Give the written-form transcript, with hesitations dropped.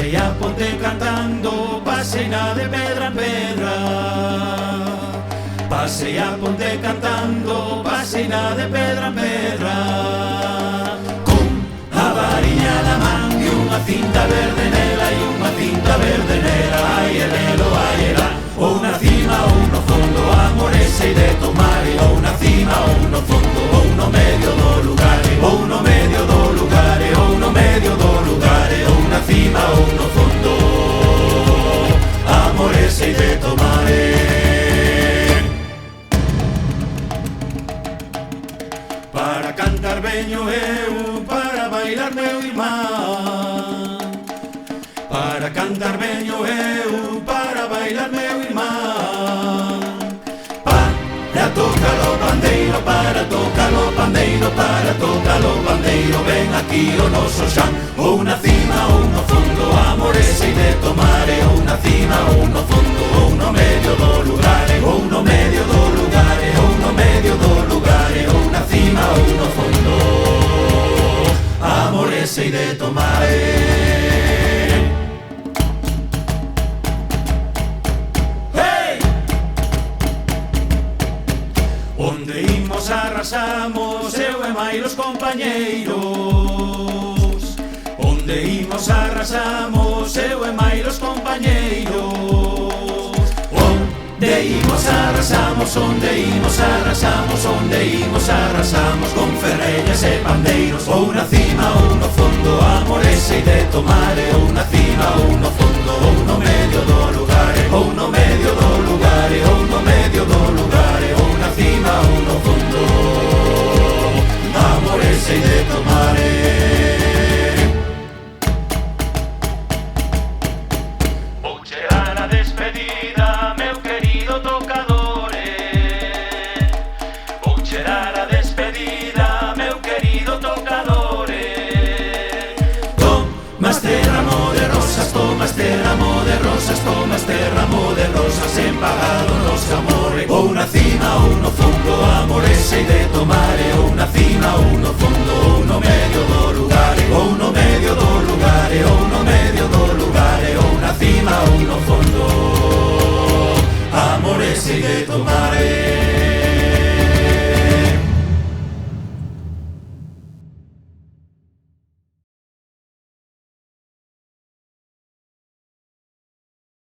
Pasei a ponte cantando, pasei na de pedra en pedra. Pasei a ponte cantando, pasei na de pedra en pedra. Con a variña na man e unha cinta verde nela e unha cinta verde nela. Ai e nelo, ai e lá. Ou na cima ou no fondo, amores sei de tomar. Ou na cima ou no fondo, ou no medio do lugar. Ou no medio do lugar, ou no medio do lugar. Ou na cima ou no fondo, amores sei de tomar. Para cantar veño eu, para bailar meu irmán. Para cantar veño eu, para bailar meu irmán. Para tocar o pandeiro, para tocar o pandeiro, para tocar o pandeiro. Ven aquí o noso xan. Ou na cima ou no fondo, amores sei de tomar. Ou na cima ou no fondo, ou no medio do lugar. Ou no medio do lugar, ou no medio do lugar. Ou na cima ou no fondo, amores sei de tomar. Onde imos arrasamos, eu e máis os compañeiros. Onde imos arrasamos, eu e máis os compañeiros. Onde imos arrasamos, onde imos arrasamos, onde imos arrasamos. Con ferrellas e pandeiros. Ou na cima ou no fondo, amores sei de tomar. Ou na cima ou no fondo, ou no medio do lugar. Ou no medio do lugar, ou no medio do lugar. Ou na cima ou no fondo, amores sei de tomar. Vou chegar a despedida, meu querido tocadore. Vou chegar a despedida, meu querido tocadore. Toma este ramo de rosas, toma este ramo de rosas, toma este ramo de rosas en pagado nos amores. Ou na cima ou no fondo, amores sei de tomar. Ou na cima ou no fondo, ou no medio do lugar. Ou no medio do lugar, ou no medio do lugar. Ou na cima ou no fondo, amores sei de tomar.